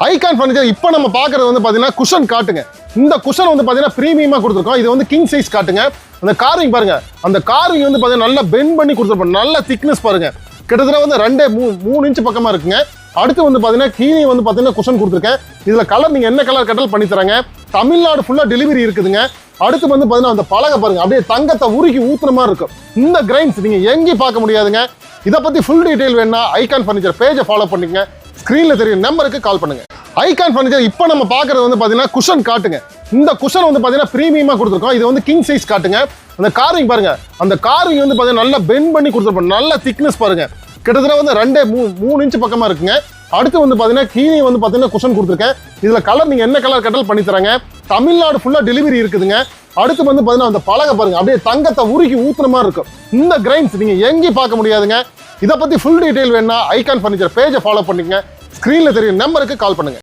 Icon furniture இப்போ நம்ம பார்க்கறது வந்து பார்த்தீங்கன்னா குஷன் காட்டுங்க. இந்த குஷன் வந்து பார்த்தீங்கன்னா ப்ரீமியமாக கொடுத்துருக்கோம். இது வந்து கிங் சைஸ் காட்டுங்க. அந்த கார்விங் பாருங்க, அந்த கார்விங் வந்து பார்த்தீங்கன்னா நல்லா பெண்ட் பண்ணி கொடுத்துருப்போம். நல்ல திக்னஸ் பாருங்க, கிட்டத்தட்ட வந்து 2-3 இன்ச் பக்கமாக இருக்குங்க. அடுத்து வந்து பார்த்தீங்கன்னா கீழே வந்து பார்த்தீங்கன்னா குஷன் கொடுத்துருக்கேன். இதில் கலர் நீங்கள் என்ன கலர் கட்டல் பண்ணி தராங்க. தமிழ்நாடு ஃபுல்லாக டெலிவரி இருக்குதுங்க. அடுத்து வந்து பார்த்தீங்கன்னா அந்த பலகை பாருங்க, அப்படியே தங்கத்தை உருக்கி ஊத்துற மாதிரி இருக்கும். இந்த கிரைன்ஸ் நீங்கள் எங்கேயும் பார்க்க முடியாதுங்க. இதை பற்றி ஃபுல் டீட்டெயில் வேணும்னா ஐகான் ஃபர்னிச்சர் பேஜை ஃபாலோ பண்ணிக்கங்க. ஸ்க்ரீனில் தெரியும் நம்பருக்கு கால் பண்ணுங்க. ஐகான் ஃபர்னிச்சர் இப்போ நம்ம பார்க்கறது வந்து பார்த்தீங்கன்னா குஷன் காட்டுங்க. இந்த குஷன் வந்து பார்த்தீங்கன்னா ப்ரீமியமாக கொடுத்துருக்கோம். இது வந்து கிங் சைஸ் காட்டுங்க. அந்த கார்விங் பாருங்க, அந்த கார்விங் வந்து பார்த்தீங்கன்னா நல்லா பெண்ட் பண்ணி கொடுத்துருப்போம். நல்ல திக்னஸ் பாருங்க, கிட்டத்தட்ட வந்து 2-3 இன்ச் பக்கமாக இருக்குங்க. அடுத்து வந்து பார்த்தீங்கன்னா கீழே வந்து பார்த்தீங்கன்னா குஷன் கொடுத்துருக்கேன். இதில் கலர் நீங்கள் என்ன கலர் கட்டல் பண்ணி தராங்க. தமிழ்நாடு ஃபுல்லாக டெலிவரி இருக்குதுங்க. அடுத்து வந்து பார்த்தீங்கன்னா அந்த பலகை பாருங்க, அப்படியே தங்கத்தை உருக்கி ஊத்துற மாதிரி இருக்கும். இந்த கிரைன்ஸ் நீங்கள் எங்கேயும் பார்க்க முடியாதுங்க. இதை பற்றி ஃபுல் டீட்டெயில் வேணும்னா ஐகான் ஃபர்னிச்சர் பேஜை ஃபாலோ பண்ணிக்கங்க. ஸ்க்ரீனில் தெரியும் நம்பருக்கு கால் பண்ணுங்க.